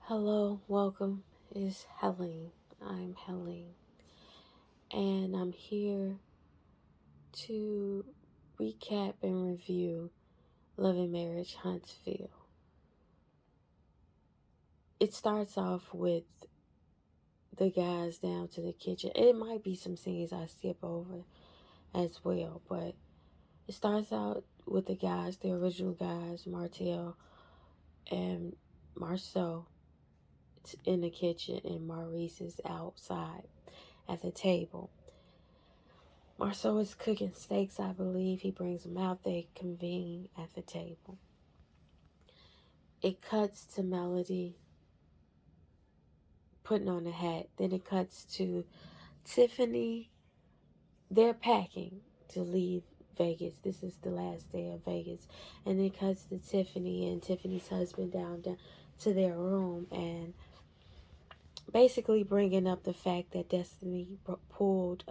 Hello, welcome. It's Helene. I'm Helene, and I'm here to recap and review Love and Marriage Huntsville. It starts off with the guys down to the kitchen. It might be some scenes I skip over as well, but it starts out with the guys, the original guys, Martell and Marceau, in the kitchen, and Maurice is outside at the table. Marceau is cooking steaks, I believe. He brings them out. They convene at the table. It cuts to Melody putting on a hat. Then it cuts to Tiffany. They're packing to leave Vegas. This is the last day of Vegas. And it cuts to Tiffany and Tiffany's husband down to their room and basically bringing up the fact that Destiny pulled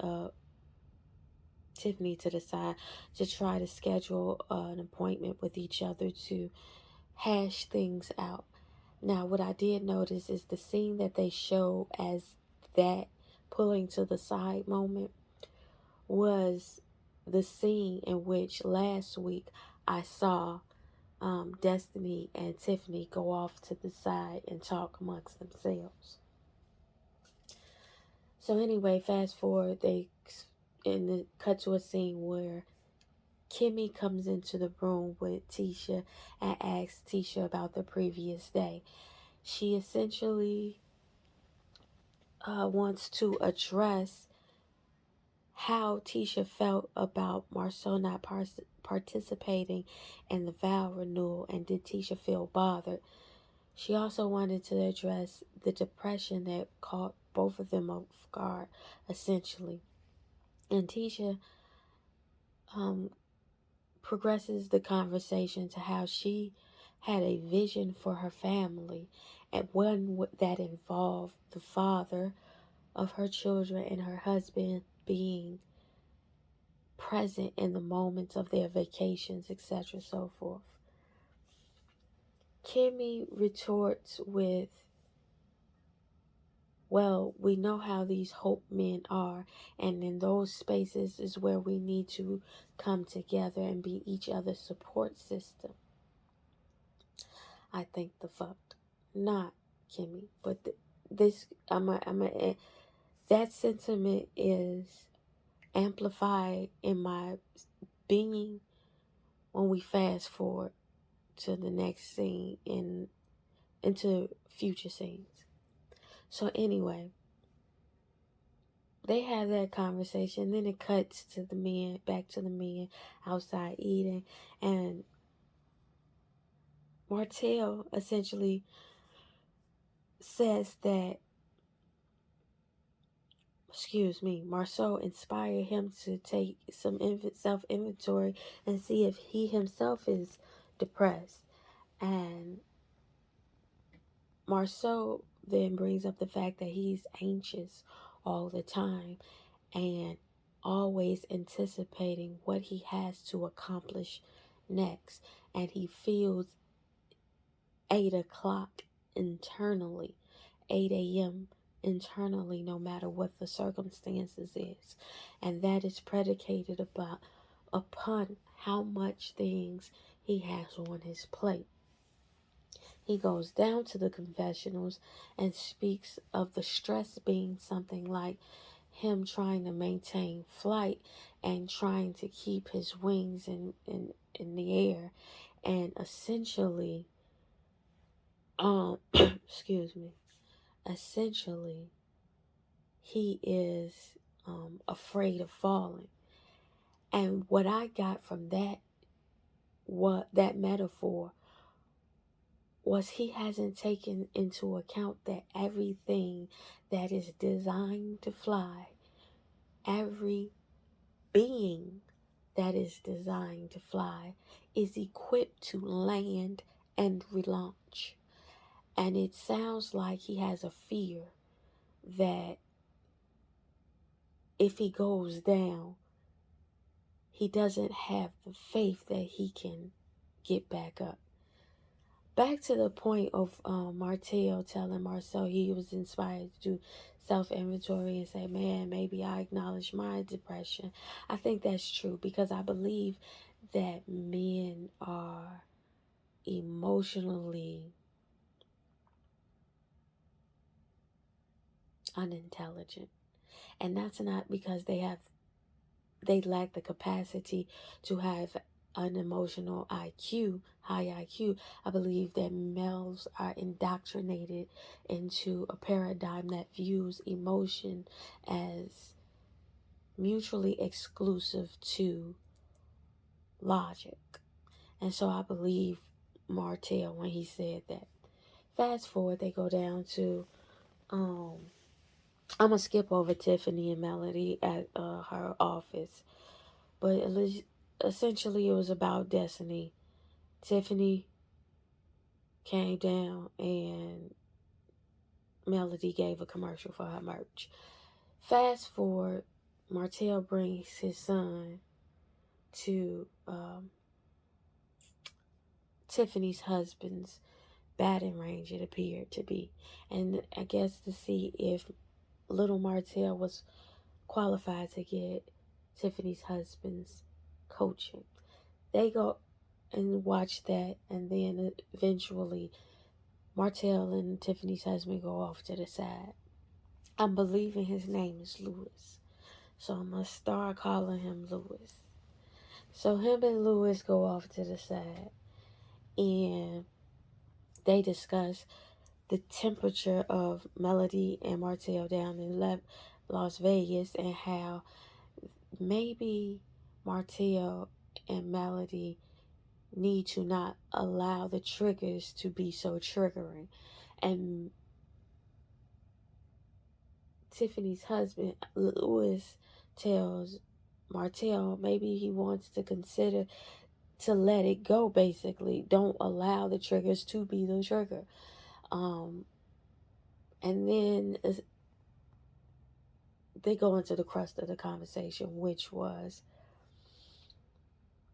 Tiffany to the side to try to schedule an appointment with each other to hash things out. Now, what I did notice is the scene that they show as that pulling to the side moment was the scene in which last week I saw Destiny and Tiffany go off to the side and talk amongst themselves. So anyway, fast forward, they cut to a scene where Kimmy comes into the room with Tisha and asks Tisha about the previous day. She essentially wants to address how Tisha felt about Marceau not participating in the vow renewal, and did Tisha feel bothered. She also wanted to address the depression that caught both of them off guard, essentially. And Tisha um, progresses the conversation to how she had a vision for her family, and one that involved the father of her children and her husband being present in the moments of their vacations, etc., so forth. Kimmy retorts with, well, we know how these hope men are, and in those spaces is where we need to come together and be each other's support system. I think the fuck not, Kimmy, but this that sentiment is amplified in my being when we fast forward to the next scene into future scenes. So anyway, they have that conversation. Then it cuts to the men, back to the men outside eating, and Martell essentially says that, Marceau inspired him to take some self inventory and see if he himself is depressed. And Marceau then brings up the fact that he's anxious all the time and always anticipating what he has to accomplish next. And he feels 8 o'clock internally, 8 a.m. internally, no matter what the circumstances is. And that is predicated upon how much things he has on his plate. He goes down to the confessionals and speaks of the stress being something like him trying to maintain flight and trying to keep his wings in the air, and essentially excuse me, essentially he is afraid of falling. And what I got from that metaphor was he hasn't taken into account that everything that is designed to fly, every being that is designed to fly, is equipped to land and relaunch. And it sounds like he has a fear that if he goes down, he doesn't have the faith that he can get back up. back to the point of Martell telling Marcel he was inspired to do self-inventory and say, man, maybe I acknowledge my depression. I think that's true because I believe that men are emotionally unintelligent. And that's not because they lack the capacity to have an emotional IQ, high IQ. I believe that males are indoctrinated into a paradigm that views emotion as mutually exclusive to logic. And so I believe Martell when he said that. Fast forward, they go down to um I'm gonna skip over Tiffany and Melody at her office, but at least essentially it was about Destiny. Tiffany came down and Melody gave a commercial for her merch. Fast forward, Martell brings his son to Tiffany's husband's batting range, it appeared to be. And I guess to see if little Martell was qualified to get Tiffany's husband's coaching. They go and watch that, and then eventually Martell and Tiffany's husband go off to the side. I'm believing his name is Lewis, so I'm gonna start calling him Lewis. So him and Lewis go off to the side, and they discuss the temperature of Melody and Martell down in Las Vegas and how maybe Martell and Melody need to not allow the triggers to be so triggering. And Tiffany's husband, Lewis, tells Martell maybe he wants to consider to let it go, basically. Don't allow the triggers to be the trigger. And then they go into the crust of the conversation, which was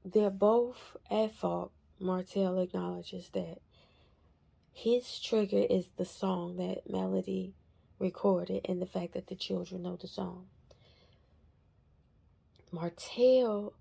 they're both at fault. Martell acknowledges that his trigger is the song that Melody recorded and the fact that the children know the song. Martell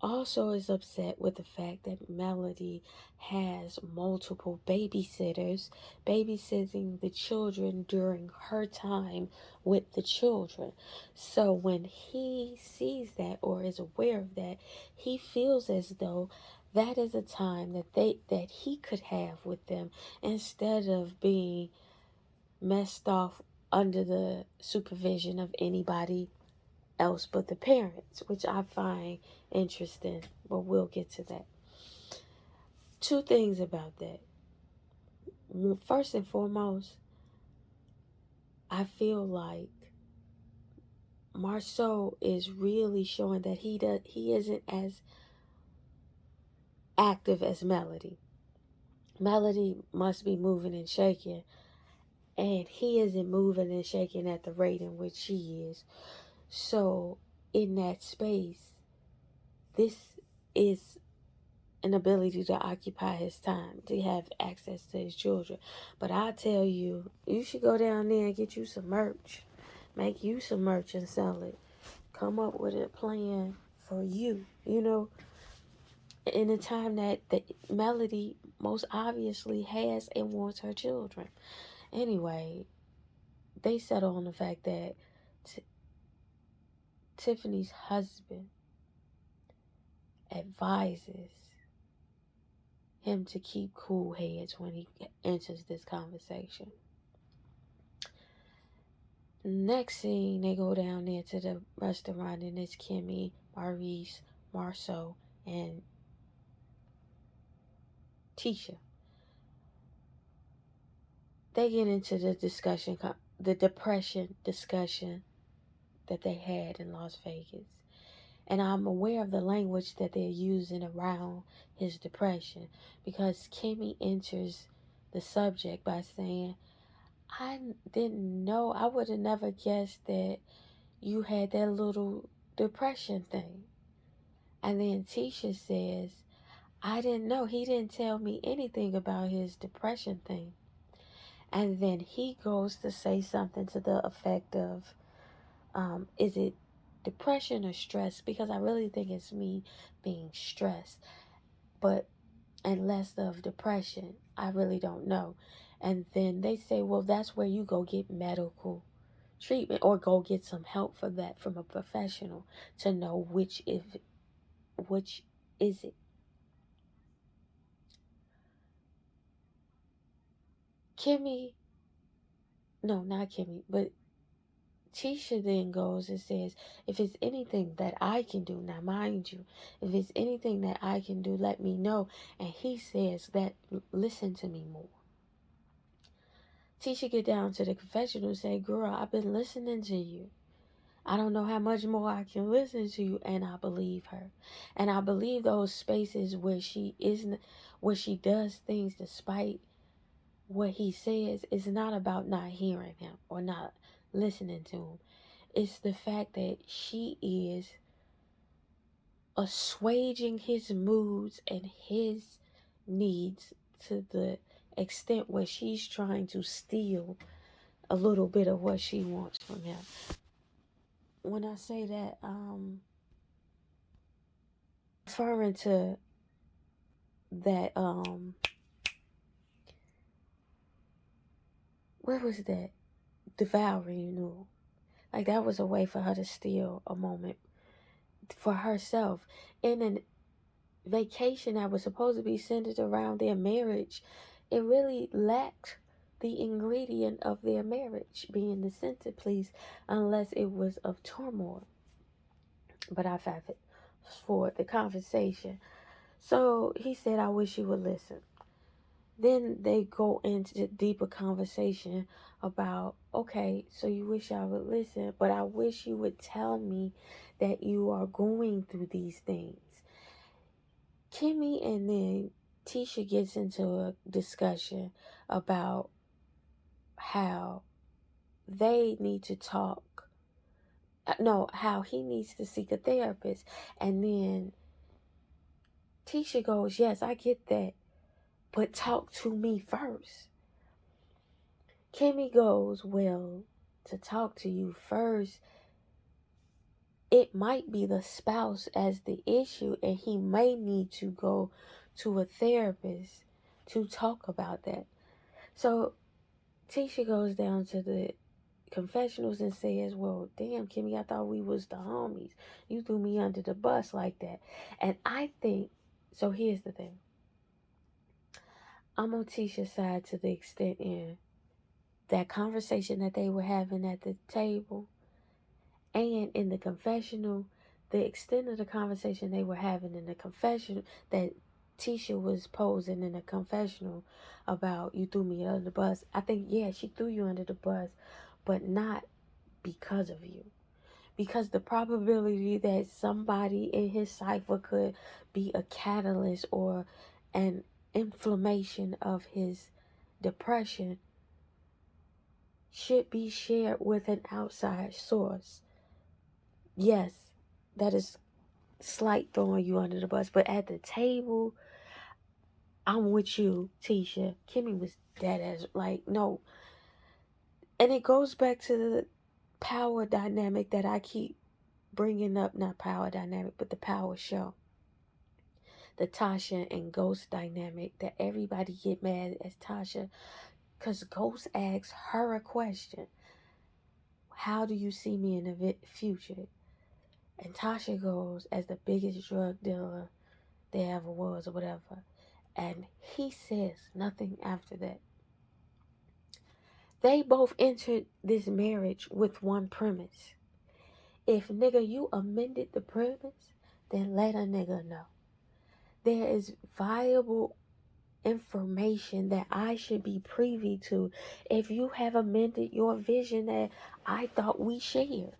also is upset with the fact that Melody has multiple babysitters babysitting the children during her time with the children. So when he sees that or is aware of that, he feels as though that is a time that he could have with them instead of being messed off under the supervision of anybody else but the parents, which I find interesting, but we'll get to that. Two things about that. First and foremost, I feel like Marceau is really showing that he isn't as active as Melody. Melody must be moving and shaking, and he isn't moving and shaking at the rate in which she is. So in that space, this is an ability to occupy his time, to have access to his children. But I tell you, you should go down there and get you some merch. Make you some merch and sell it. Come up with a plan for you, in a time that the Melody most obviously has and wants her children. Anyway, they settle on the fact that Tiffany's husband advises him to keep cool heads when he enters this conversation. Next scene, they go down there to the restaurant, and it's Kimmy, Maurice, Marceau, and Tisha. They get into the discussion, the depression discussion that they had in Las Vegas. And I'm aware of the language that they're using around his depression because Kimmy enters the subject by saying, I didn't know, I would have never guessed that you had that little depression thing. And then Tisha says, I didn't know. He didn't tell me anything about his depression thing. And then he goes to say something to the effect of, is it depression or stress? Because I really think it's me being stressed, but and less of depression. I really don't know. And then they say, well, that's where you go get medical treatment or go get some help for that from a professional to know which is it. Kimmy, no, not Kimmy, but Tisha then goes and says, if it's anything that I can do, now mind you, if it's anything that I can do, let me know. And he says that, listen to me more. Tisha get down to the confessional and say, girl, I've been listening to you. I don't know how much more I can listen to you. And I believe her. And I believe those spaces where she isn't, where she does things despite what he says, is not about not hearing him or not listening to him. It's the fact that she is assuaging his moods and his needs to the extent where she's trying to steal a little bit of what she wants from him. When I say that, referring to that, what was that? Devouring, you know. Like that was a way for her to steal a moment for herself in an vacation that was supposed to be centered around their marriage. It really lacked the ingredient of their marriage being the centerpiece, unless it was of turmoil. But I fast forward the conversation. So he said, I wish you would listen. Then they go into deeper conversation about, okay, so you wish I would listen, but I wish you would tell me that you are going through these things. Kimmy and then Tisha gets into a discussion about how they need to talk. No, how he needs to seek a therapist. And then Tisha goes, yes, I get that, but talk to me first. Kimmy goes, well, to talk to you first, it might be the spouse as the issue, and he may need to go to a therapist to talk about that. So Tisha goes down to the confessionals and says, well, damn, Kimmy, I thought we was the homies. You threw me under the bus like that. And I think, so here's the thing. I'm on Tisha's side to the extent in that conversation that they were having at the table and in the confessional, the extent of the conversation they were having in the confessional, that Tisha was posing in the confessional about you threw me under the bus. I think, yeah, she threw you under the bus, but not because of you. Because the probability that somebody in his cipher could be a catalyst or an inflammation of his depression should be shared with an outside source. Yes, that is slight throwing you under the bus, but at the table, I'm with you, Tisha. Kimmy was dead as, like, no. And it goes back to the power dynamic that I keep bringing up, not power dynamic, but the power show. The Tasha and Ghost dynamic that everybody get mad at Tasha because Ghost asks her a question. How do you see me in the future? And Tasha goes, as the biggest drug dealer there ever was or whatever. And he says nothing after that. They both entered this marriage with one premise. If nigga you amended the premise, then let a nigga know. There is viable information that I should be privy to if you have amended your vision that I thought we shared.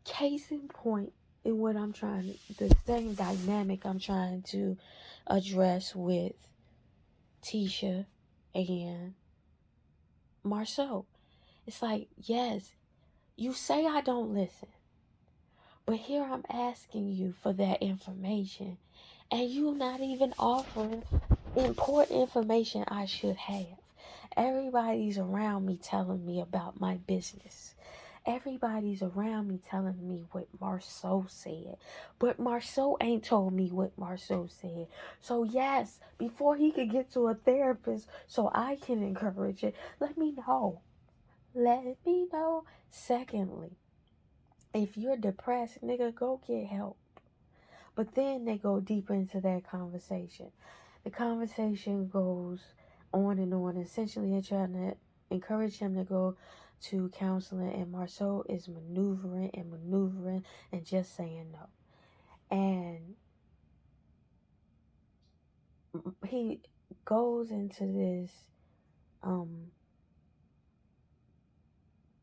Case in point in what I'm trying to, the same dynamic I'm trying to address with Tisha and Marceau. It's like, yes, you say I don't listen, but here I'm asking you for that information, and you not even offering important information I should have. Everybody's around me telling me about my business. Everybody's around me telling me what Marceau said. But Marceau ain't told me what Marceau said. So yes, before he could get to a therapist so I can encourage it, let me know. Let me know. Secondly, if you're depressed, nigga, go get help. But then they go deeper into that conversation. The conversation goes on and on. Essentially, they're trying to encourage him to go to counseling, and Marceau is maneuvering and just saying no. And he goes into this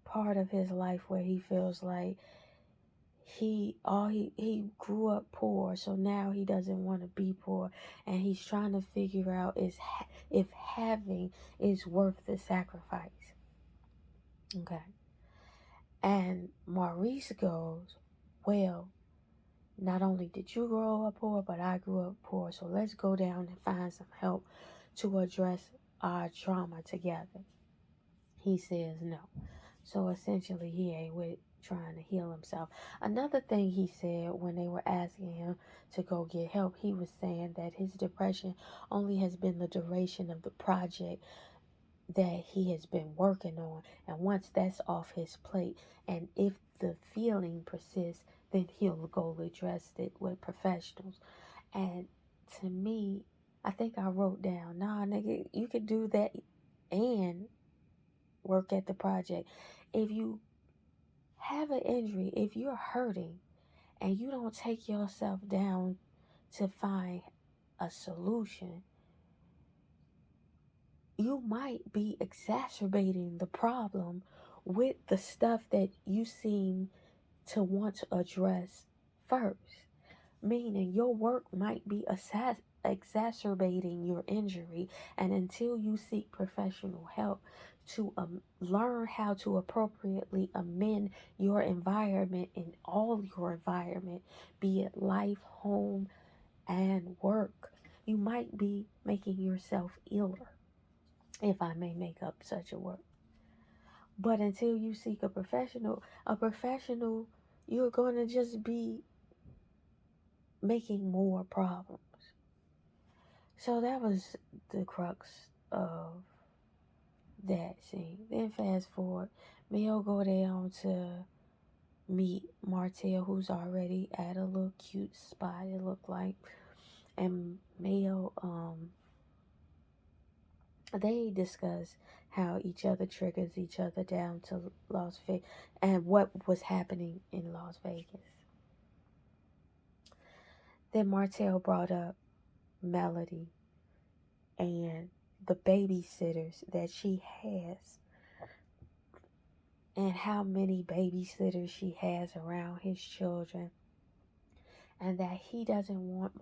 part of his life where he feels like he grew up poor, so now he doesn't want to be poor, and he's trying to figure out if having is worth the sacrifice. Okay. And Maurice goes, well, not only did you grow up poor, but I grew up poor, so let's go down and find some help to address our trauma together. He says no. So essentially, he ain't with trying to heal himself. Another thing he said when they were asking him to go get help, he was saying that his depression only has been the duration of the project that he has been working on. And once that's off his plate, and if the feeling persists, then he'll go address it with professionals. And to me, I think I wrote down, nah, nigga, you could do that and work at the project. If you have an injury, if you're hurting and you don't take yourself down to find a solution, you might be exacerbating the problem with the stuff that you seem to want to address first. Meaning your work might be exacerbating your injury, and until you seek professional help to learn how to appropriately amend your environment in all your environment, be it life, home, and work, you might be making yourself iller, if I may make up such a word. But until you seek a professional, you're going to just be making more problems. So that was the crux of that scene. Then fast forward, Mel go down to meet Martell, who's already at a little cute spot, it looked like. And Mel, they discuss how each other triggers each other down to Las Vegas and what was happening in Las Vegas. Then Martell brought up Melody and the babysitters that she has, and how many babysitters she has around his children, and that he doesn't want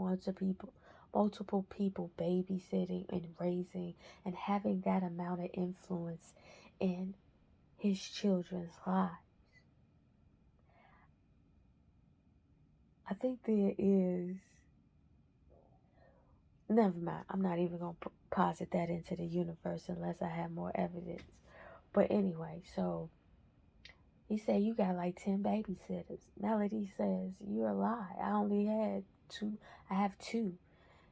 multiple people babysitting and raising and having that amount of influence in his children's lives. I think there is, never mind, I'm not even going to posit that into the universe unless I have more evidence. But anyway, so he said, you got like 10 babysitters. Melody says, you're a lie. I only had 2. I have 2.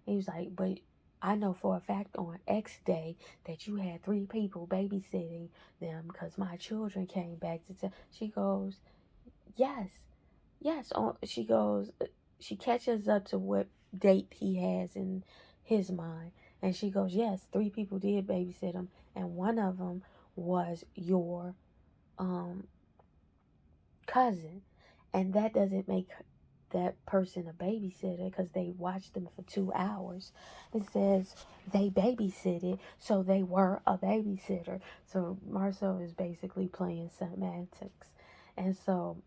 He was like, but I know for a fact on X day that you had 3 people babysitting them because my children came back to She goes, yes. She goes, she catches up to what date he has in his mind. And she goes, yes, 3 people did babysit him. And one of them was your cousin. And that doesn't make that person a babysitter because they watched them for 2 hours. It says they babysitted, so they were a babysitter. So Marceau is basically playing semantics. And so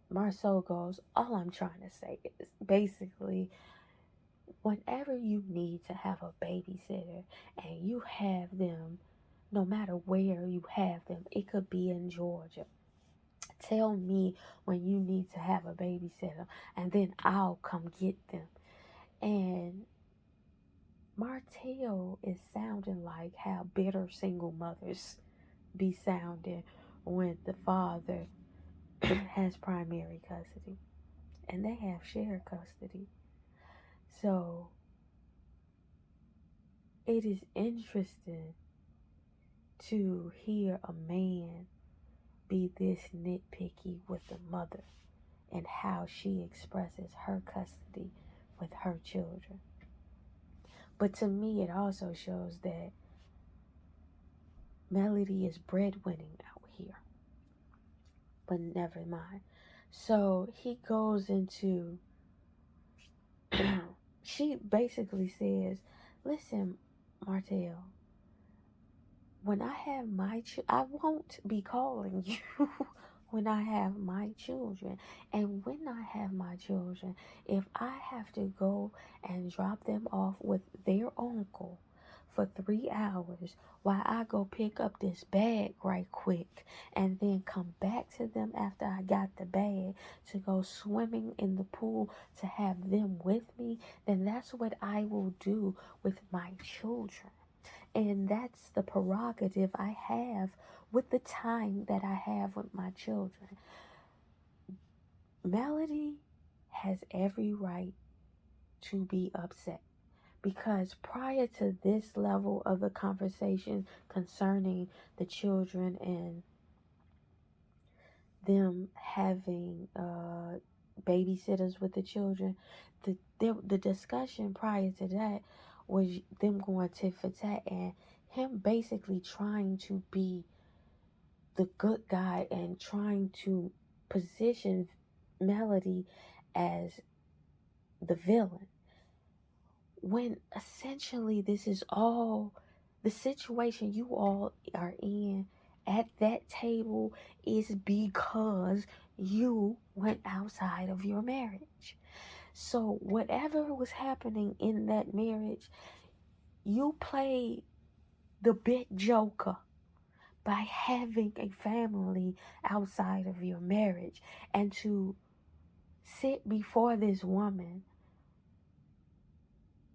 Marceau goes, all I'm trying to say is basically, whenever you need to have a babysitter and you have them, no matter where you have them, it could be in Georgia. Tell me when you need to have a babysitter, and then I'll come get them. And Martell is sounding like how bitter single mothers be sounding when the father has primary custody and they have shared custody. So it is interesting to hear a man be this nitpicky with the mother and how she expresses her custody with her children. But to me, it also shows that Melody is breadwinning out here. But never mind. So he goes into, she basically says, listen, Martell, when I have my I won't be calling you when I have my children. And when I have my children, if I have to go and drop them off with their uncle for 3 hours while I go pick up this bag right quick and then come back to them after I got the bag to go swimming in the pool to have them with me, then that's what I will do with my children. And that's the prerogative I have with the time that I have with my children. Melody has every right to be upset because prior to this level of the conversation concerning the children and them having babysitters with the children, the discussion prior to that was them going tit for tat and him basically trying to be the good guy and trying to position Melody as the villain. When essentially this is all the situation you all are in at that table is because you went outside of your marriage. So whatever was happening in that marriage, you played the big joker by having a family outside of your marriage and to sit before this woman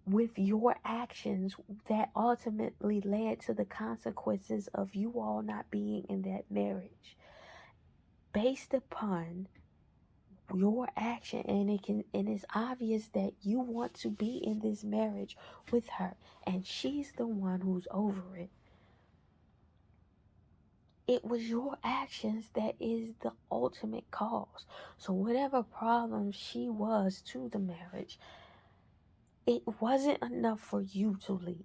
with your actions that ultimately led to the consequences of you all not being in that marriage based upon your action, and it's obvious that you want to be in this marriage with her and she's the one who's over it. It was your actions that is the ultimate cause. So whatever problem she was to the marriage, it wasn't enough for you to leave.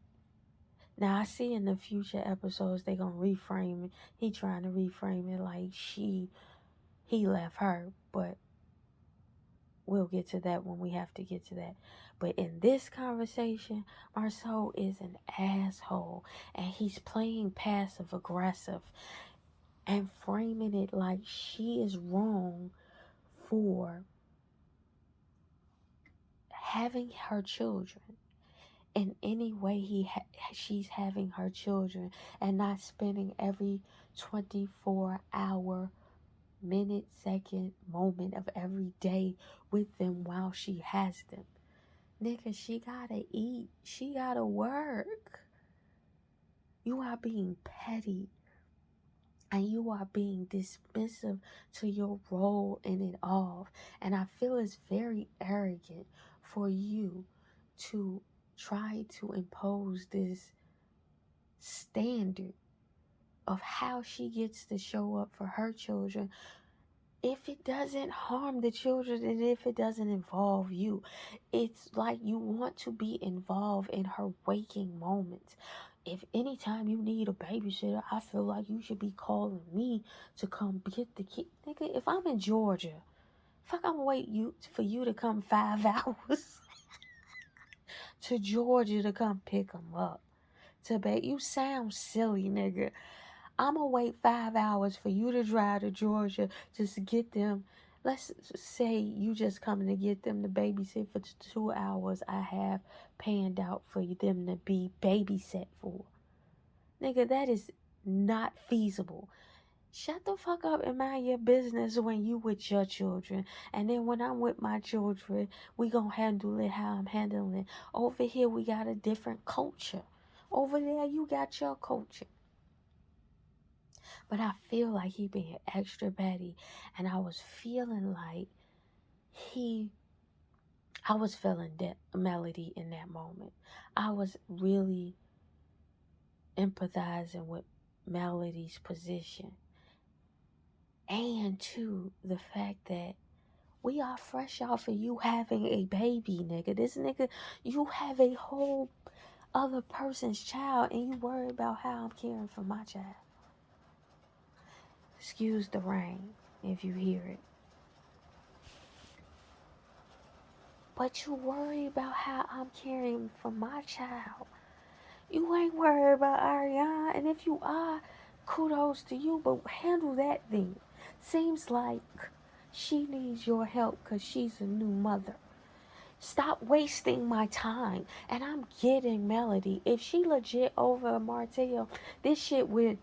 Now I see in the future episodes they're gonna reframe it. He trying to reframe it like he left her, but we'll get to that when we have to get to that. But in this conversation, Marceau is an asshole and he's playing passive aggressive and framing it like she is wrong for having her children in any way she's having her children and not spending every 24-hour minute, second, moment of every day with them while she has them. Nigga, she gotta eat. She gotta work. You are being petty and you are being dismissive to your role in it all. And I feel it's very arrogant for you to try to impose this standard of how she gets to show up for her children if it doesn't harm the children and if it doesn't involve you. It's like you want to be involved in her waking moments. If anytime you need a babysitter, I feel like you should be calling me to come get the kid. Nigga, if I'm in Georgia, fuck, I'm waiting for you to come 5 hours to Georgia to come pick them up. You sound silly, nigga. I'ma wait 5 hours for you to drive to Georgia just to get them. Let's say you just coming to get them to babysit for 2 hours I have panned out for them to be babysat for. Nigga, that is not feasible. Shut the fuck up and mind your business when you with your children. And then when I'm with my children, we gonna handle it how I'm handling it. Over here, we got a different culture. Over there, you got your culture. But I feel like he being extra petty. And I was feeling like he I was feeling that Melody in that moment. I was really empathizing with Melody's position. And too, the fact that we are fresh off of you having a baby, nigga. This nigga, you have a whole other person's child and you worry about how I'm caring for my child. Excuse the rain if you hear it. But you worry about how I'm caring for my child. You ain't worried about Ariana, and if you are, kudos to you, but handle that thing. Seems like she needs your help because she's a new mother. Stop wasting my time. And I'm getting Melody. If she legit over Martell, this shit would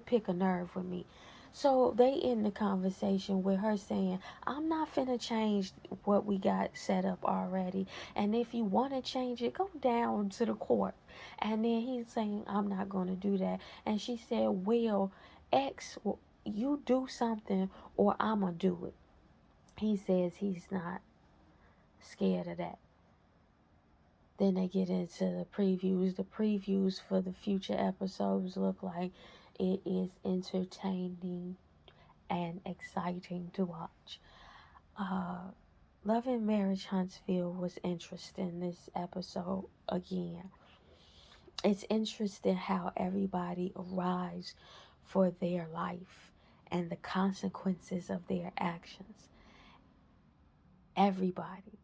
pick a nerve with me. So they end the conversation with her saying, I'm not finna change what we got set up already. And if you want to change it, go down to the court. And then he's saying, I'm not going to do that. And she said, well, X, you do something or I'm going to do it. He says he's not scared of that. Then they get into the previews. The previews for the future episodes look like it is entertaining and exciting to watch. Love and Marriage Huntsville was interesting this episode again. It's interesting how everybody arrives for their life and the consequences of their actions. Everybody.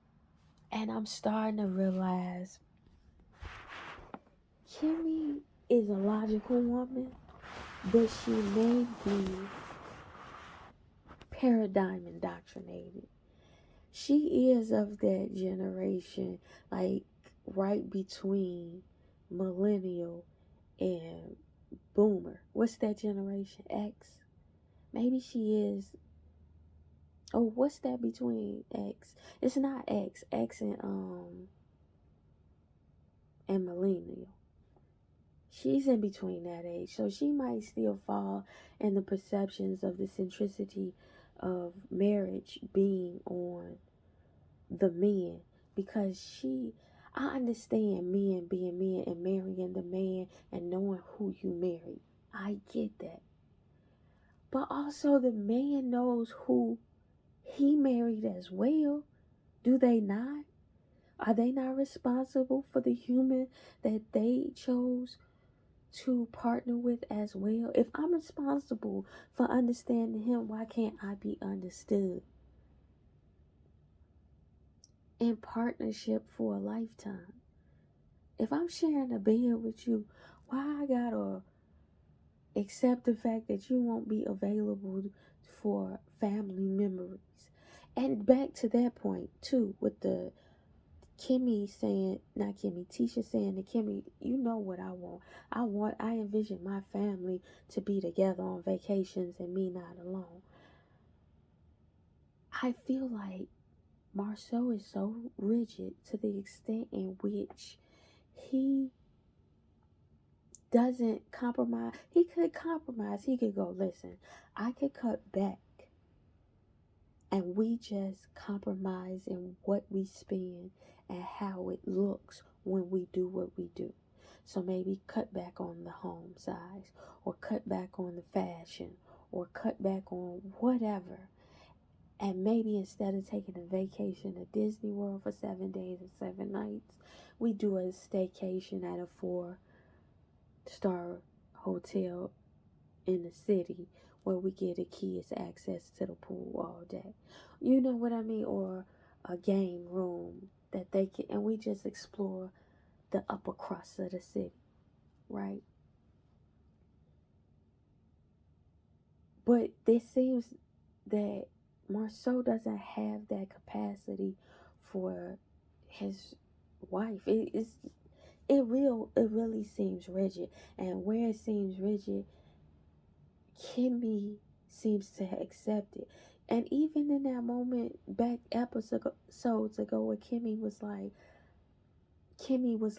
And I'm starting to realize Kimmy is a logical woman, but she may be paradigm indoctrinated. She is of that generation, like right between millennial and boomer. What's that generation? X? Maybe she is. Oh, what's that between X? It's not X. X and millennial. She's in between that age, so she might still fall in the perceptions of the centricity of marriage being on the men, because I understand men being men and marrying the man and knowing who you marry. I get that. But also the man knows who he married as well. Do they not? Are they not responsible for the human that they chose to partner with as well? If I'm responsible for understanding him, why can't I be understood? In partnership for a lifetime. If I'm sharing a bed with you, why I gotta accept the fact that you won't be available for family memories? And back to that point too, with the Kimmy saying, not Kimmy, Tisha saying to Kimmy, you know what I want. I envision my family to be together on vacations and me not alone. I feel like Marceau is so rigid to the extent in which he doesn't compromise. He could compromise. He could go, listen, I could cut back and we just compromise in what we spend and how it looks when we do what we do. So maybe cut back on the home size, or cut back on the fashion, or cut back on whatever. And maybe instead of taking a vacation to Disney World for 7 days and 7 nights, we do a staycation at a 4-star hotel in the city where we give the kids access to the pool all day. You know what I mean? Or a game room that they can, and we just explore the upper crust of the city, right? But it seems that Marceau doesn't have that capacity for his wife. It really seems rigid, and where it seems rigid, Kimmy seems to accept it. And even in that moment back episodes ago where Kimmy was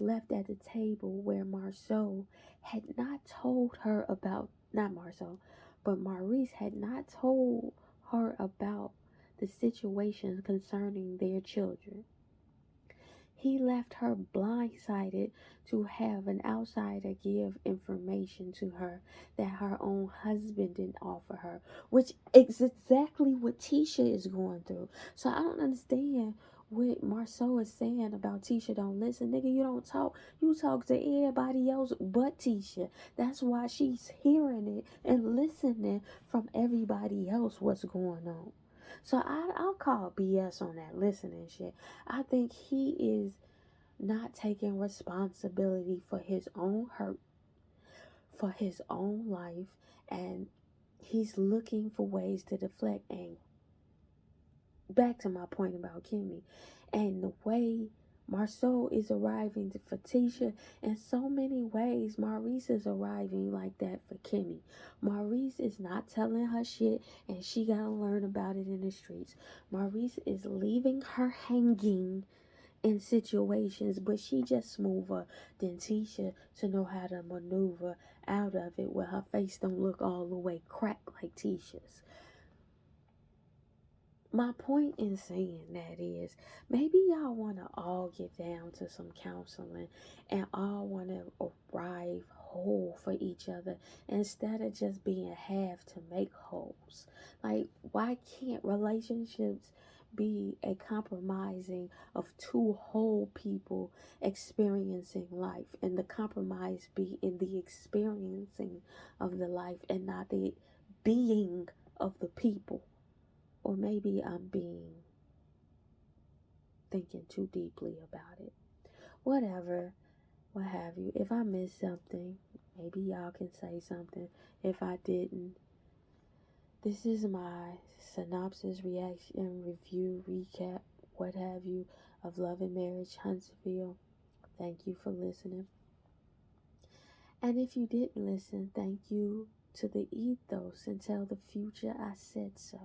left at the table where Marceau had not told her about, not Marceau, but Maurice had not told her about the situation concerning their children. He left her blindsided to have an outsider give information to her that her own husband didn't offer her, which is exactly what Tisha is going through. So I don't understand what Marceau is saying about Tisha don't listen. Nigga, you don't talk. You talk to everybody else but Tisha. That's why she's hearing it and listening from everybody else what's going on. So I'll call BS on that listening shit. I think he is not taking responsibility for his own hurt, for his own life, and he's looking for ways to deflect. And back to my point about Kimmy and the way Marceau is arriving for Tisha, in so many ways, Maurice is arriving like that for Kimmy. Maurice is not telling her shit, and she gotta learn about it in the streets. Maurice is leaving her hanging in situations, but she just smoother than Tisha to know how to maneuver out of it where her face don't look all the way cracked like Tisha's. My point in saying that is maybe y'all want to all get down to some counseling and all want to arrive whole for each other instead of just being half to make wholes. Like, why can't relationships be a compromising of two whole people experiencing life, and the compromise be in the experiencing of the life and not the being of the people? Or maybe I'm thinking too deeply about it. Whatever, what have you. If I missed something, maybe y'all can say something. If I didn't, this is my synopsis, reaction, review, recap, what have you, of Love and Marriage Huntsville. Thank you for listening. And if you didn't listen, thank you to the ethos until the future I said so.